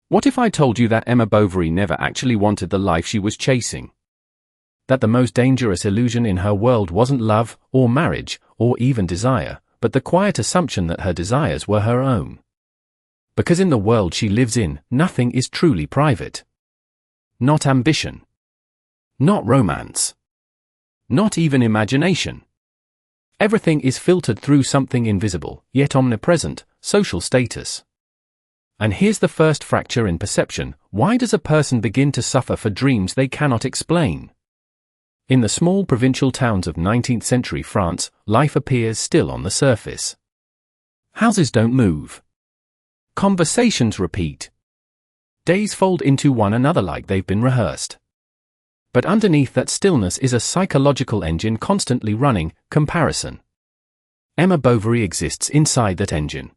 What if I told you that Emma Bovary never actually wanted the life she was chasing? That the most dangerous illusion in her world wasn't love, or marriage, or even desire, but the quiet assumption that her desires were her own. Because in the world she lives in, nothing is truly private. Not ambition. Not romance. Not even imagination. Everything is filtered through something invisible, yet omnipresent, social status. And here's the first fracture in perception: why does a person begin to suffer for dreams they cannot explain? In the small provincial towns of 19th century France, life appears still on the surface. Houses don't move. Conversations repeat. Days fold into one another like they've been rehearsed. But underneath that stillness is a psychological engine constantly running: comparison. Emma Bovary exists inside that engine.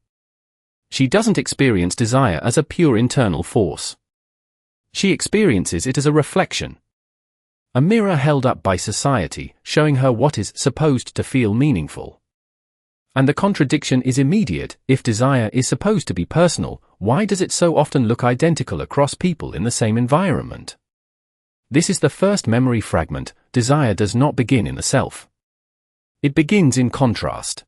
She doesn't experience desire as a pure internal force. She experiences it as a reflection. A mirror held up by society, showing her what is supposed to feel meaningful. And the contradiction is immediate: if desire is supposed to be personal, why does it so often look identical across people in the same environment? This is the first memory fragment: desire does not begin in the self. It begins in contrast.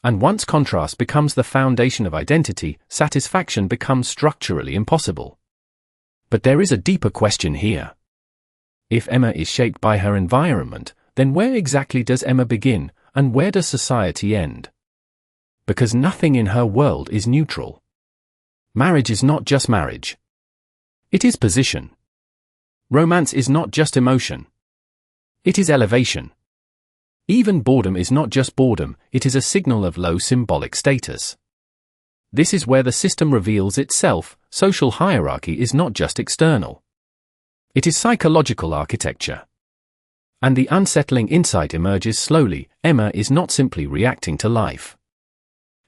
And once contrast becomes the foundation of identity, satisfaction becomes structurally impossible. But there is a deeper question here. If Emma is shaped by her environment, then where exactly does Emma begin, and where does society end? Because nothing in her world is neutral. Marriage is not just marriage. It is position. Romance is not just emotion. It is elevation. Even boredom is not just boredom, it is a signal of low symbolic status. This is where the system reveals itself: social hierarchy is not just external. It is psychological architecture. And the unsettling insight emerges slowly: Emma is not simply reacting to life.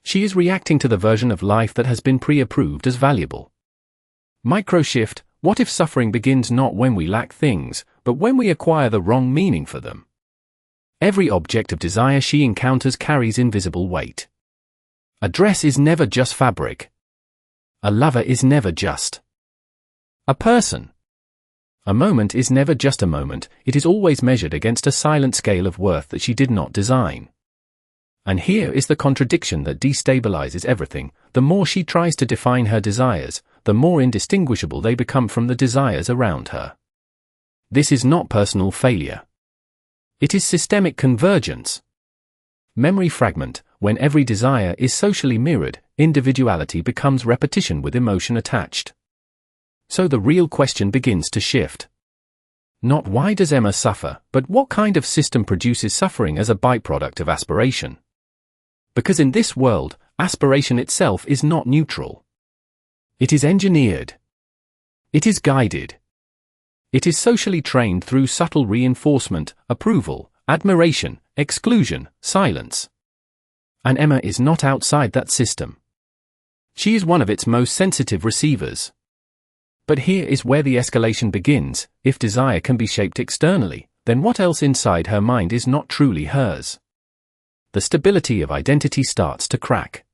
She is reacting to the version of life that has been pre-approved as valuable. Microshift: what if suffering begins not when we lack things, but when we acquire the wrong meaning for them? Every object of desire she encounters carries invisible weight. A dress is never just fabric. A lover is never just a person. A moment is never just a moment, it is always measured against a silent scale of worth that she did not design. And here is the contradiction that destabilizes everything: the more she tries to define her desires, the more indistinguishable they become from the desires around her. This is not personal failure. It is systemic convergence. Memory fragment: when every desire is socially mirrored, individuality becomes repetition with emotion attached. So the real question begins to shift. Not why does Emma suffer, but what kind of system produces suffering as a byproduct of aspiration? Because in this world, aspiration itself is not neutral. It is engineered. It is guided. It is socially trained through subtle reinforcement, approval, admiration, exclusion, silence. And Emma is not outside that system. She is one of its most sensitive receivers. But here is where the escalation begins: if desire can be shaped externally, then what else inside her mind is not truly hers? The stability of identity starts to crack.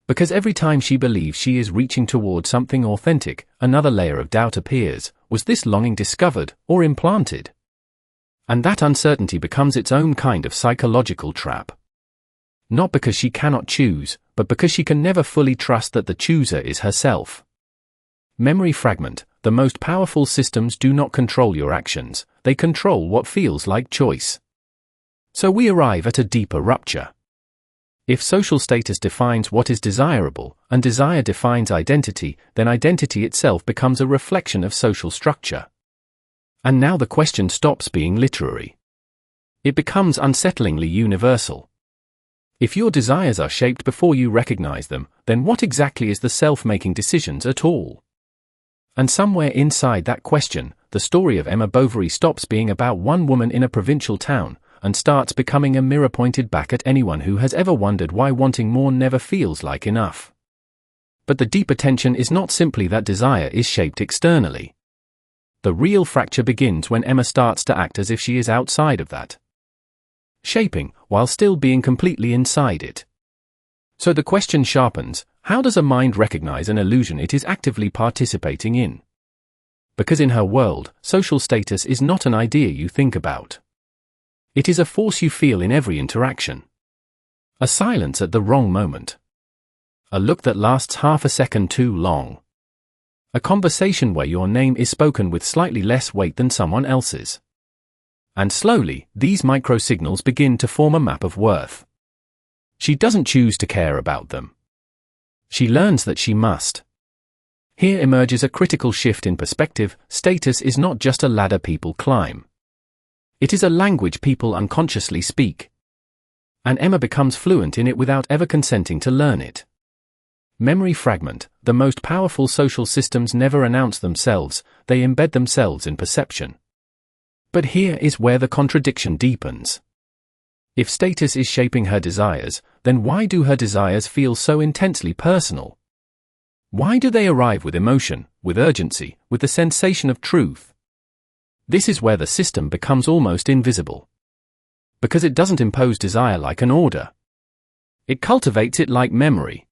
Because every time she believes she is reaching toward something authentic, another layer of doubt appears: was this longing discovered, or implanted? And that uncertainty becomes its own kind of psychological trap. Not because she cannot choose, but because she can never fully trust that the chooser is herself. Memory fragment: the most powerful systems do not control your actions, they control what feels like choice. So we arrive at a deeper rupture. If social status defines what is desirable, and desire defines identity, then identity itself becomes a reflection of social structure. And now the question stops being literary. It becomes unsettlingly universal. If your desires are shaped before you recognize them, then what exactly is the self making decisions at all? And somewhere inside that question, the story of Emma Bovary stops being about one woman in a provincial town, and starts becoming a mirror pointed back at anyone who has ever wondered why wanting more never feels like enough. But the deeper tension is not simply that desire is shaped externally. The real fracture begins when Emma starts to act as if she is outside of that shaping, while still being completely inside it. So the question sharpens: How does a mind recognize an illusion it is actively participating in? Because in her world, social status is not an idea you think about. It is a force you feel in every interaction. A silence at the wrong moment. A look that lasts half a second too long. A conversation where your name is spoken with slightly less weight than someone else's. And slowly, these micro-signals begin to form a map of worth. She doesn't choose to care about them. She learns that she must. Here emerges a critical shift in perspective. Status is not just a ladder people climb. It is a language people unconsciously speak. And Emma becomes fluent in it without ever consenting to learn it. Memory fragment. The most powerful social systems never announce themselves, they embed themselves in perception. But here is where the contradiction deepens. If status is shaping her desires, then why do her desires feel so intensely personal? Why do they arrive with emotion, with urgency, with the sensation of truth? This is where the system becomes almost invisible. Because it doesn't impose desire like an order. It cultivates it like memory.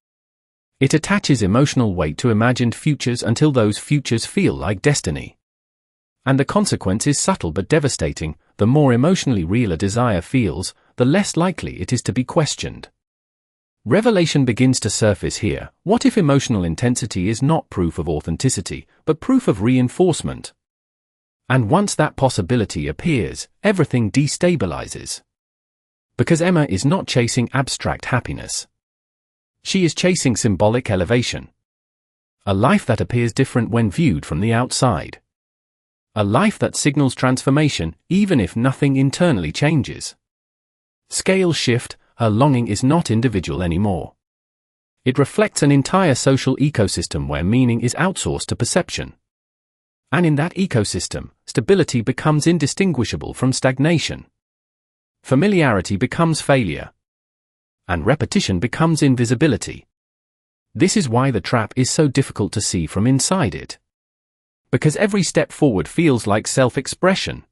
It attaches emotional weight to imagined futures until those futures feel like destiny. And the consequence is subtle but devastating. The more emotionally real a desire feels, the less likely it is to be questioned. Revelation begins to surface here. What if emotional intensity is not proof of authenticity, but proof of reinforcement? And once that possibility appears, everything destabilizes. Because Emma is not chasing abstract happiness. She is chasing symbolic elevation. A life that appears different when viewed from the outside. A life that signals transformation, even if nothing internally changes. Scale shift. Her longing is not individual anymore. It reflects an entire social ecosystem where meaning is outsourced to perception. And in that ecosystem, stability becomes indistinguishable from stagnation. Familiarity becomes failure. And repetition becomes invisibility. This is why the trap is so difficult to see from inside it. Because every step forward feels like self-expression.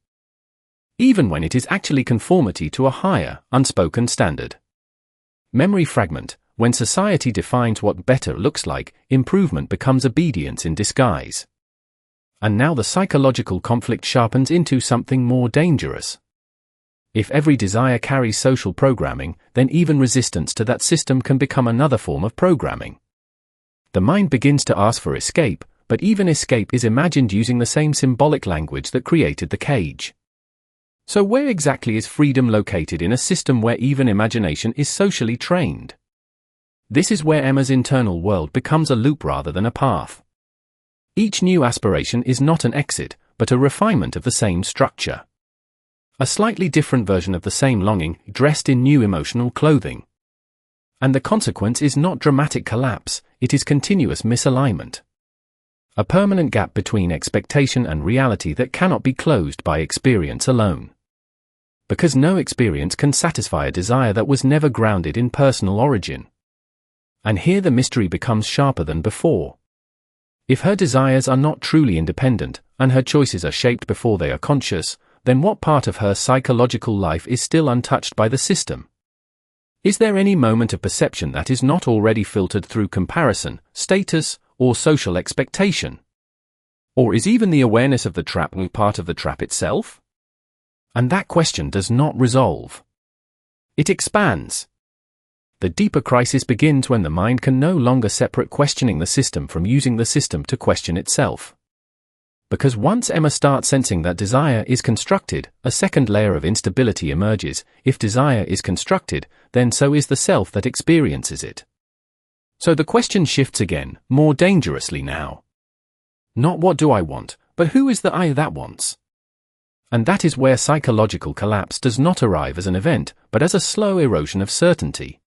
Even when it is actually conformity to a higher, unspoken standard. Memory fragment. When society defines what better looks like, improvement becomes obedience in disguise. And now the psychological conflict sharpens into something more dangerous. If every desire carries social programming, then even resistance to that system can become another form of programming. The mind begins to ask for escape, but even escape is imagined using the same symbolic language that created the cage. So where exactly is freedom located in a system where even imagination is socially trained? This is where Emma's internal world becomes a loop rather than a path. Each new aspiration is not an exit, but a refinement of the same structure. A slightly different version of the same longing, dressed in new emotional clothing. And the consequence is not dramatic collapse, it is continuous misalignment. A permanent gap between expectation and reality that cannot be closed by experience alone. Because no experience can satisfy a desire that was never grounded in personal origin. And here the mystery becomes sharper than before. If her desires are not truly independent, and her choices are shaped before they are conscious, then what part of her psychological life is still untouched by the system? Is there any moment of perception that is not already filtered through comparison, status, or social expectation? Or is even the awareness of the trap part of the trap itself? And that question does not resolve. It expands. The deeper crisis begins when the mind can no longer separate questioning the system from using the system to question itself. Because once Emma starts sensing that desire is constructed, a second layer of instability emerges. If desire is constructed, then so is the self that experiences it. So the question shifts again, more dangerously now. Not what do I want, but who is the I that wants? And that is where psychological collapse does not arrive as an event, but as a slow erosion of certainty.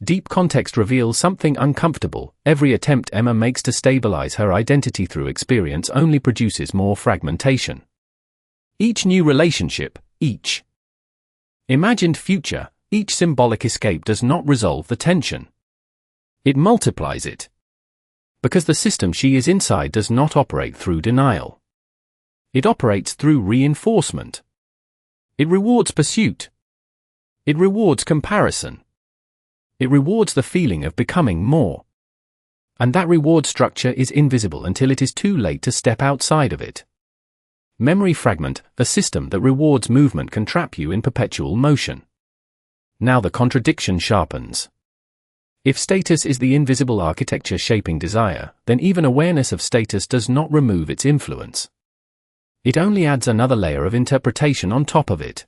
Deep context reveals something uncomfortable. Every attempt Emma makes to stabilize her identity through experience only produces more fragmentation. Each new relationship, each imagined future, each symbolic escape does not resolve the tension. It multiplies it. Because the system she is inside does not operate through denial. It operates through reinforcement. It rewards pursuit. It rewards comparison. It rewards the feeling of becoming more. And that reward structure is invisible until it is too late to step outside of it. Memory fragment, a system that rewards movement, can trap you in perpetual motion. Now the contradiction sharpens. If status is the invisible architecture shaping desire, then even awareness of status does not remove its influence. It only adds another layer of interpretation on top of it.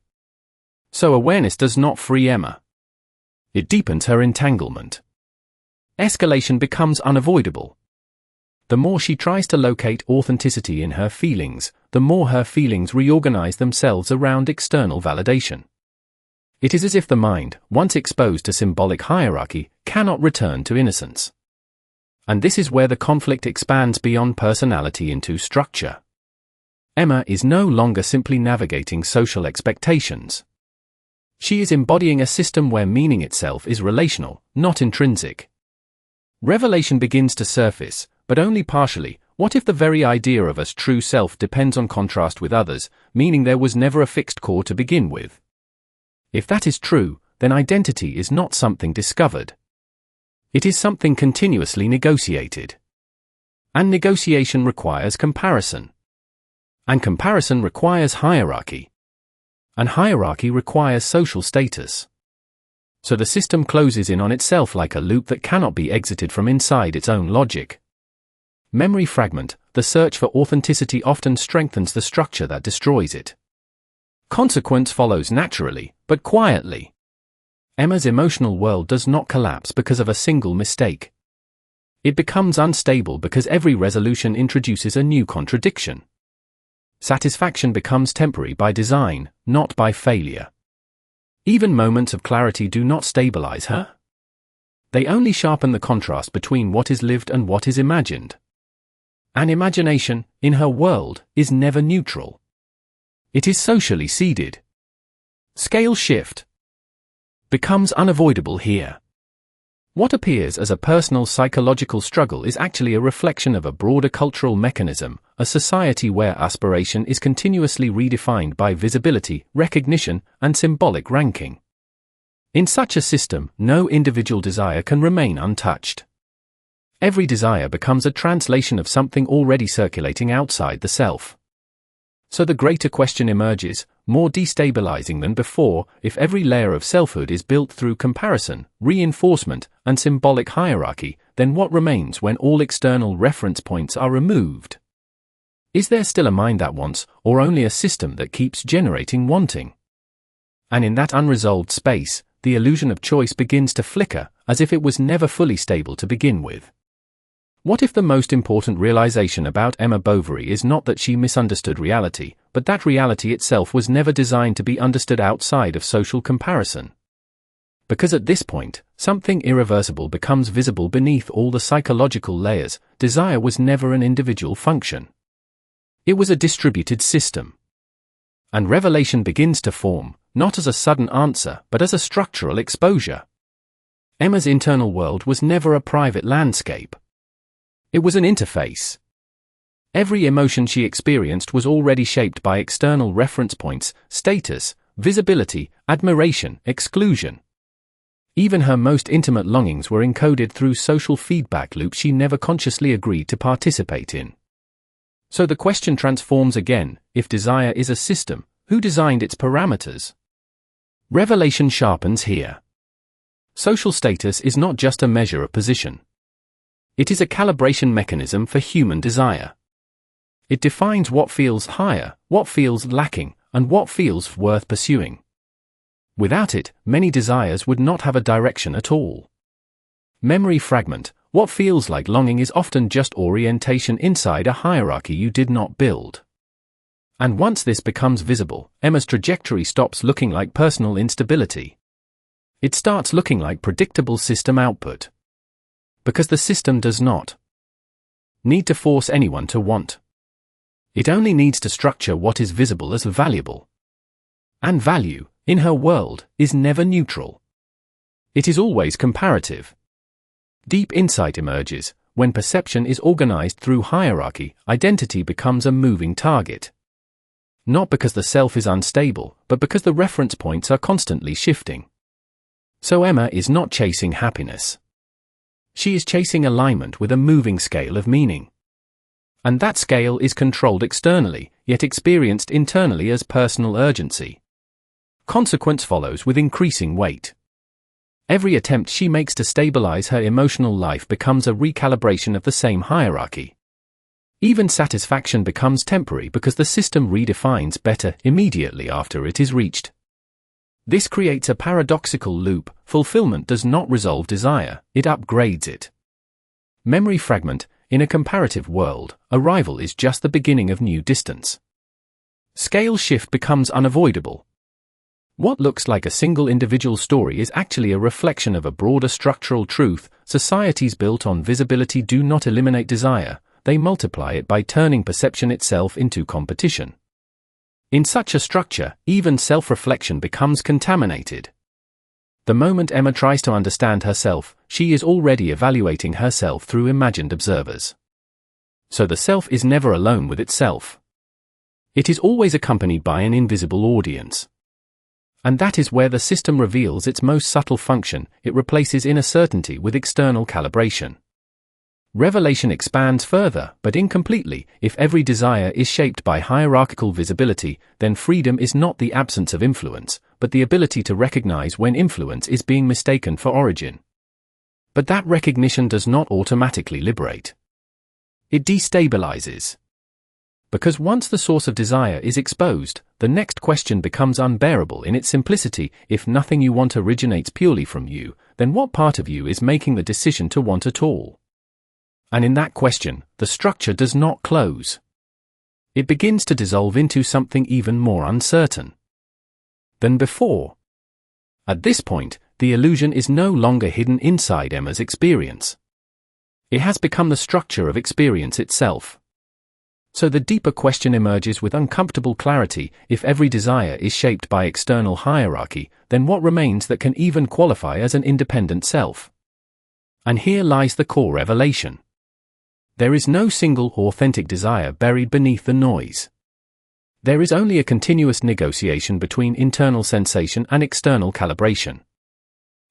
So awareness does not free Emma. It deepens her entanglement. Escalation becomes unavoidable. The more she tries to locate authenticity in her feelings, the more her feelings reorganize themselves around external validation. It is as if the mind, once exposed to symbolic hierarchy, cannot return to innocence. And this is where the conflict expands beyond personality into structure. Emma is no longer simply navigating social expectations. She is embodying a system where meaning itself is relational, not intrinsic. Revelation begins to surface, but only partially. What if the very idea of us true self depends on contrast with others, meaning there was never a fixed core to begin with? If that is true, then identity is not something discovered. It is something continuously negotiated. And negotiation requires comparison. And comparison requires hierarchy. And hierarchy requires social status. So the system closes in on itself like a loop that cannot be exited from inside its own logic. Memory fragment, the search for authenticity often strengthens the structure that destroys it. Consequence follows naturally, but quietly. Emma's emotional world does not collapse because of a single mistake. It becomes unstable because every resolution introduces a new contradiction. Satisfaction becomes temporary by design, not by failure. Even moments of clarity do not stabilize her. They only sharpen the contrast between what is lived and what is imagined. And imagination, in her world, is never neutral. It is socially seeded. Scale shift becomes unavoidable here. What appears as a personal psychological struggle is actually a reflection of a broader cultural mechanism, a society where aspiration is continuously redefined by visibility, recognition, and symbolic ranking. In such a system, no individual desire can remain untouched. Every desire becomes a translation of something already circulating outside the self. So the greater question emerges, more destabilizing than before: if every layer of selfhood is built through comparison, reinforcement, and symbolic hierarchy, then what remains when all external reference points are removed? Is there still a mind that wants, or only a system that keeps generating wanting? And in that unresolved space, the illusion of choice begins to flicker, as if it was never fully stable to begin with. What if the most important realization about Emma Bovary is not that she misunderstood reality, but that reality itself was never designed to be understood outside of social comparison? Because at this point, something irreversible becomes visible beneath all the psychological layers. Desire was never an individual function. It was a distributed system. And revelation begins to form, not as a sudden answer, but as a structural exposure. Emma's internal world was never a private landscape. It was an interface. Every emotion she experienced was already shaped by external reference points, status, visibility, admiration, exclusion. Even her most intimate longings were encoded through social feedback loops she never consciously agreed to participate in. So the question transforms again: if desire is a system, who designed its parameters? Revelation sharpens here. Social status is not just a measure of position. It is a calibration mechanism for human desire. It defines what feels higher, what feels lacking, and what feels worth pursuing. Without it, many desires would not have a direction at all. Memory fragment: what feels like longing is often just orientation inside a hierarchy you did not build. And once this becomes visible, Emma's trajectory stops looking like personal instability. It starts looking like predictable system output. Because the system does not need to force anyone to want. It only needs to structure what is visible as valuable. And value, in her world, is never neutral. It is always comparative. Deep insight emerges: when perception is organized through hierarchy, identity becomes a moving target. Not because the self is unstable, but because the reference points are constantly shifting. So Emma is not chasing happiness. She is chasing alignment with a moving scale of meaning. And that scale is controlled externally, yet experienced internally as personal urgency. Consequence follows with increasing weight. Every attempt she makes to stabilize her emotional life becomes a recalibration of the same hierarchy. Even satisfaction becomes temporary because the system redefines better immediately after it is reached. This creates a paradoxical loop. Fulfillment does not resolve desire, it upgrades it. Memory fragment. In a comparative world, arrival is just the beginning of new distance. Scale shift becomes unavoidable. What looks like a single individual story is actually a reflection of a broader structural truth. Societies built on visibility do not eliminate desire, they multiply it by turning perception itself into competition. In such a structure, even self-reflection becomes contaminated. The moment Emma tries to understand herself, she is already evaluating herself through imagined observers. So the self is never alone with itself. It is always accompanied by an invisible audience. And that is where the system reveals its most subtle function. It replaces inner certainty with external calibration. Revelation expands further, but incompletely. If every desire is shaped by hierarchical visibility, then freedom is not the absence of influence, but the ability to recognize when influence is being mistaken for origin. But that recognition does not automatically liberate. It destabilizes. Because once the source of desire is exposed, the next question becomes unbearable in its simplicity. If nothing you want originates purely from you, then what part of you is making the decision to want at all? And in that question, the structure does not close. It begins to dissolve into something even more uncertain than before. At this point, the illusion is no longer hidden inside Emma's experience. It has become the structure of experience itself. So the deeper question emerges with uncomfortable clarity. If every desire is shaped by external hierarchy, then what remains that can even qualify as an independent self? And here lies the core revelation. There is no single authentic desire buried beneath the noise. There is only a continuous negotiation between internal sensation and external calibration.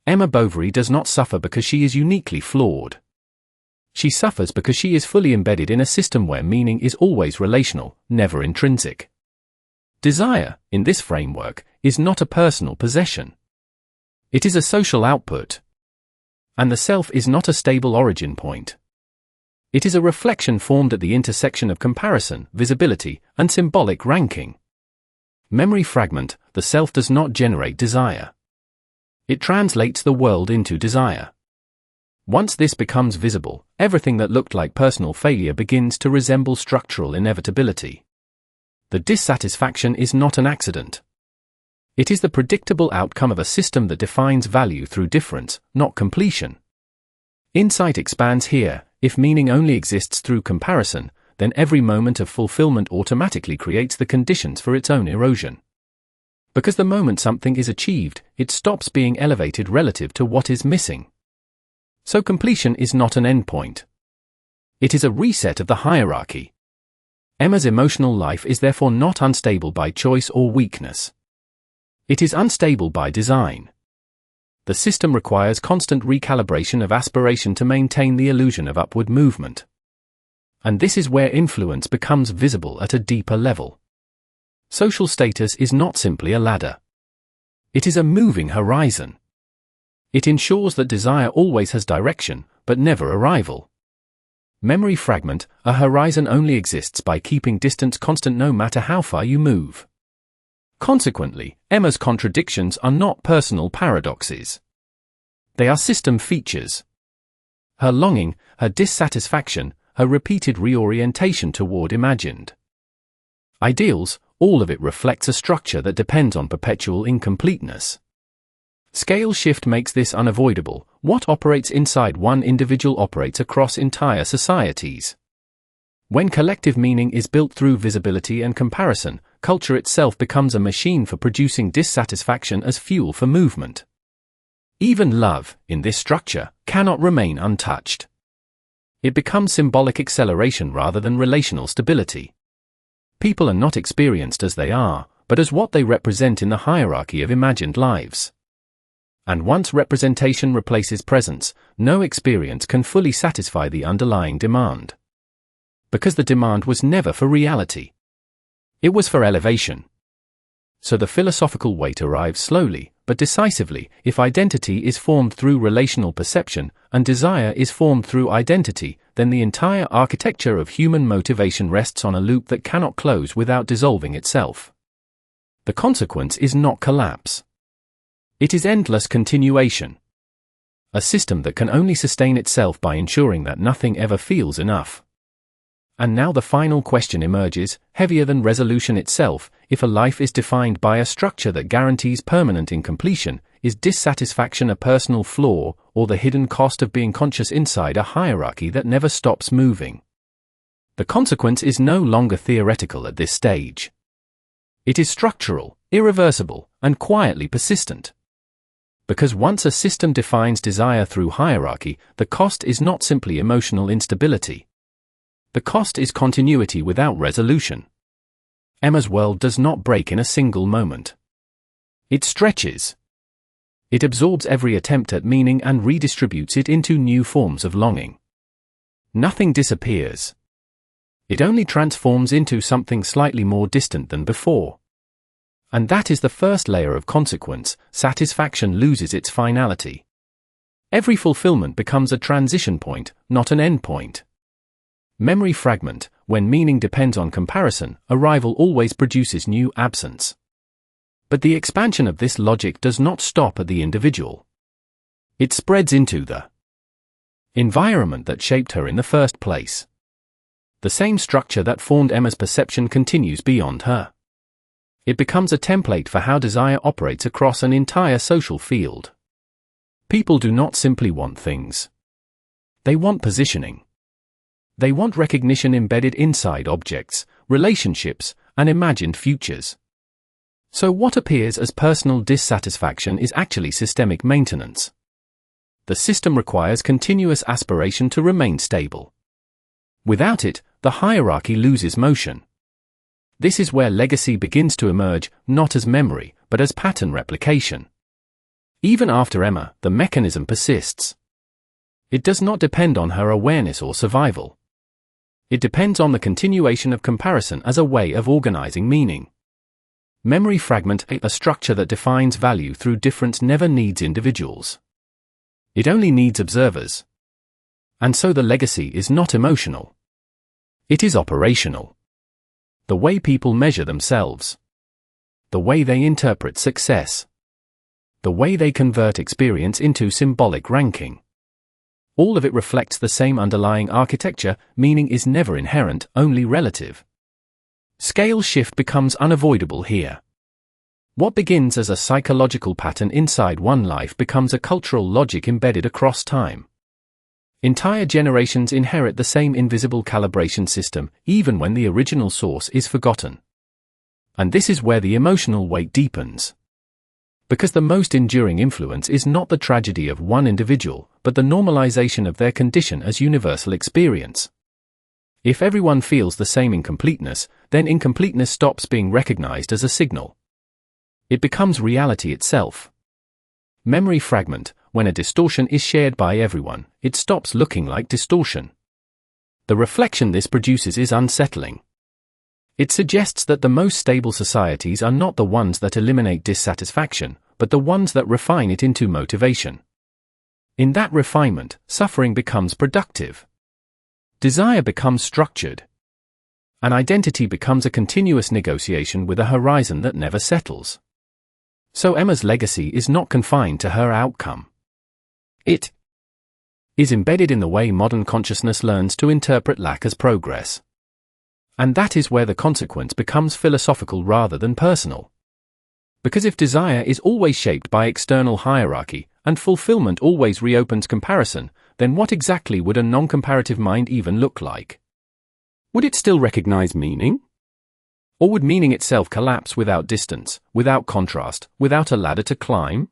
Emma Bovary does not suffer because she is uniquely flawed. She suffers because she is fully embedded in a system where meaning is always relational, never intrinsic. Desire, in this framework, is not a personal possession. It is a social output. And the self is not a stable origin point. It is a reflection formed at the intersection of comparison, visibility, and symbolic ranking. Memory fragment. The self does not generate desire. It translates the world into desire. Once this becomes visible, everything that looked like personal failure begins to resemble structural inevitability. The dissatisfaction is not an accident. It is the predictable outcome of a system that defines value through difference, not completion. Insight expands here. If meaning only exists through comparison, then every moment of fulfillment automatically creates the conditions for its own erosion. Because the moment something is achieved, it stops being elevated relative to what is missing. So completion is not an endpoint. It is a reset of the hierarchy. Emma's emotional life is therefore not unstable by choice or weakness. It is unstable by design. The system requires constant recalibration of aspiration to maintain the illusion of upward movement. And this is where influence becomes visible at a deeper level. Social status is not simply a ladder. It is a moving horizon. It ensures that desire always has direction, but never arrival. Memory fragment. A horizon only exists by keeping distance constant no matter how far you move. Consequently, Emma's contradictions are not personal paradoxes. They are system features. Her longing, her dissatisfaction, her repeated reorientation toward imagined ideals, all of it reflects a structure that depends on perpetual incompleteness. Scale shift makes this unavoidable. What operates inside one individual operates across entire societies. When collective meaning is built through visibility and comparison, culture itself becomes a machine for producing dissatisfaction as fuel for movement. Even love, in this structure, cannot remain untouched. It becomes symbolic acceleration rather than relational stability. People are not experienced as they are, but as what they represent in the hierarchy of imagined lives. And once representation replaces presence, no experience can fully satisfy the underlying demand. Because the demand was never for reality. It was for elevation. So the philosophical weight arrives slowly, but decisively, if identity is formed through relational perception, and desire is formed through identity, then the entire architecture of human motivation rests on a loop that cannot close without dissolving itself. The consequence is not collapse. It is endless continuation. A system that can only sustain itself by ensuring that nothing ever feels enough. And now the final question emerges, heavier than resolution itself: if a life is defined by a structure that guarantees permanent incompletion, is dissatisfaction a personal flaw, or the hidden cost of being conscious inside a hierarchy that never stops moving? The consequence is no longer theoretical at this stage. It is structural, irreversible, and quietly persistent. Because once a system defines desire through hierarchy, the cost is not simply emotional instability. The cost is continuity without resolution. Emma's world does not break in a single moment. It stretches. It absorbs every attempt at meaning and redistributes it into new forms of longing. Nothing disappears. It only transforms into something slightly more distant than before. And that is the first layer of consequence: satisfaction loses its finality. Every fulfillment becomes a transition point, not an end point. Memory fragment: when meaning depends on comparison, arrival always produces new absence. But the expansion of this logic does not stop at the individual. It spreads into the environment that shaped her in the first place. The same structure that formed Emma's perception continues beyond her. It becomes a template for how desire operates across an entire social field. People do not simply want things. They want positioning. They want recognition embedded inside objects, relationships, and imagined futures. So what appears as personal dissatisfaction is actually systemic maintenance. The system requires continuous aspiration to remain stable. Without it, the hierarchy loses motion. This is where legacy begins to emerge, not as memory, but as pattern replication. Even after Emma, the mechanism persists. It does not depend on her awareness or survival. It depends on the continuation of comparison as a way of organizing meaning. Memory fragment: a structure that defines value through difference never needs individuals. It only needs observers. And so the legacy is not emotional. It is operational. The way people measure themselves. The way they interpret success. The way they convert experience into symbolic ranking. All of it reflects the same underlying architecture: meaning is never inherent, only relative. Scale shift becomes unavoidable here. What begins as a psychological pattern inside one life becomes a cultural logic embedded across time. Entire generations inherit the same invisible calibration system, even when the original source is forgotten. And this is where the emotional weight deepens. Because the most enduring influence is not the tragedy of one individual, but the normalization of their condition as universal experience. If everyone feels the same incompleteness, then incompleteness stops being recognized as a signal. It becomes reality itself. Memory fragment: when a distortion is shared by everyone, it stops looking like distortion. The reflection this produces is unsettling. It suggests that the most stable societies are not the ones that eliminate dissatisfaction, but the ones that refine it into motivation. In that refinement, suffering becomes productive. Desire becomes structured. An identity becomes a continuous negotiation with a horizon that never settles. So Emma's legacy is not confined to her outcome. It is embedded in the way modern consciousness learns to interpret lack as progress. And that is where the consequence becomes philosophical rather than personal. Because if desire is always shaped by external hierarchy, and fulfillment always reopens comparison, then what exactly would a non-comparative mind even look like? Would it still recognize meaning? Or would meaning itself collapse without distance, without contrast, without a ladder to climb?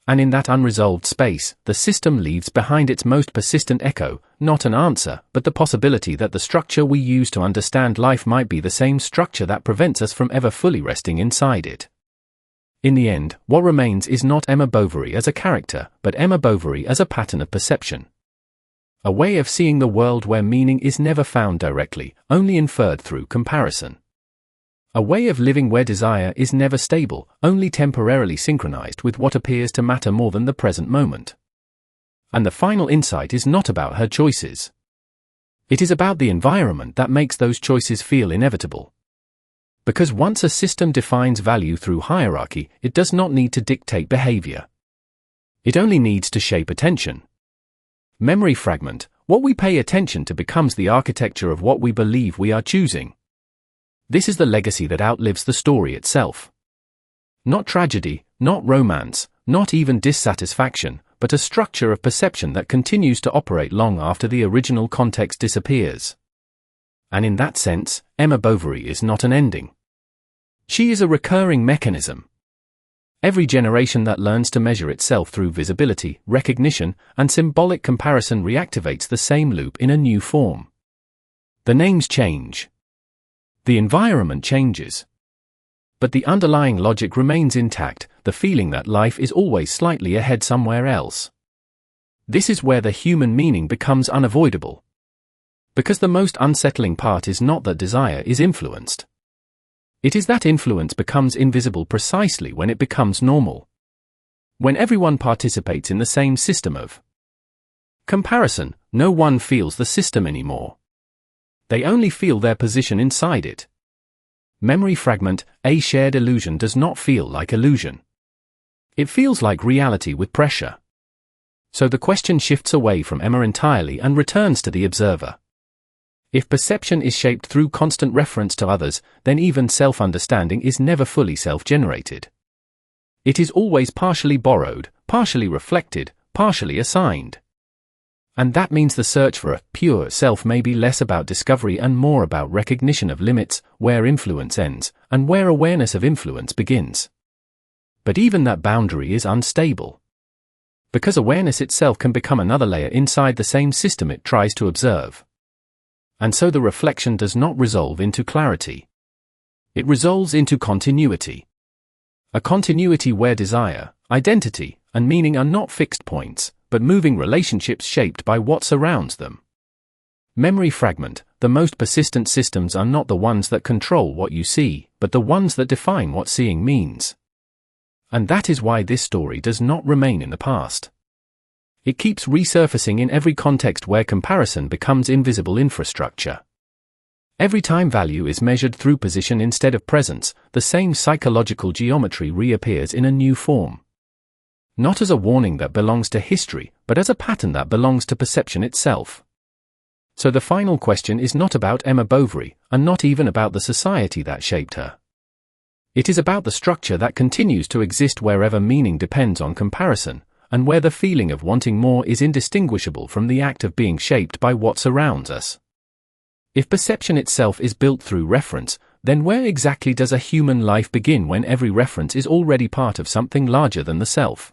And in that unresolved space, the system leaves behind its most persistent echo, not an answer, but the possibility that the structure we use to understand life might be the same structure that prevents us from ever fully resting inside it. In the end, what remains is not Emma Bovary as a character, but Emma Bovary as a pattern of perception. A way of seeing the world where meaning is never found directly, only inferred through comparison. A way of living where desire is never stable, only temporarily synchronized with what appears to matter more than the present moment. And the final insight is not about her choices. It is about the environment that makes those choices feel inevitable. Because once a system defines value through hierarchy, it does not need to dictate behavior. It only needs to shape attention. Memory fragment: what we pay attention to becomes the architecture of what we believe we are choosing. This is the legacy that outlives the story itself. Not tragedy, not romance, not even dissatisfaction, but a structure of perception that continues to operate long after the original context disappears. And in that sense, Emma Bovary is not an ending. She is a recurring mechanism. Every generation that learns to measure itself through visibility, recognition, and symbolic comparison reactivates the same loop in a new form. The names change. The environment changes. But the underlying logic remains intact, the feeling that life is always slightly ahead somewhere else. This is where the human meaning becomes unavoidable. Because the most unsettling part is not that desire is influenced. It is that influence becomes invisible precisely when it becomes normal. When everyone participates in the same system of comparison, no one feels the system anymore. They only feel their position inside it. Memory fragment: a shared illusion does not feel like illusion. It feels like reality with pressure. So the question shifts away from Emma entirely and returns to the observer. If perception is shaped through constant reference to others, then even self-understanding is never fully self-generated. It is always partially borrowed, partially reflected, partially assigned. And that means the search for a pure self may be less about discovery and more about recognition of limits, where influence ends, and where awareness of influence begins. But even that boundary is unstable. Because awareness itself can become another layer inside the same system it tries to observe. And so the reflection does not resolve into clarity. It resolves into continuity. A continuity where desire, identity, and meaning are not fixed points, but moving relationships shaped by what surrounds them. Memory fragment: the most persistent systems are not the ones that control what you see, but the ones that define what seeing means. And that is why this story does not remain in the past. It keeps resurfacing in every context where comparison becomes invisible infrastructure. Every time value is measured through position instead of presence, the same psychological geometry reappears in a new form. Not as a warning that belongs to history, but as a pattern that belongs to perception itself. So the final question is not about Emma Bovary, and not even about the society that shaped her. It is about the structure that continues to exist wherever meaning depends on comparison, and where the feeling of wanting more is indistinguishable from the act of being shaped by what surrounds us. If perception itself is built through reference, then where exactly does a human life begin when every reference is already part of something larger than the self?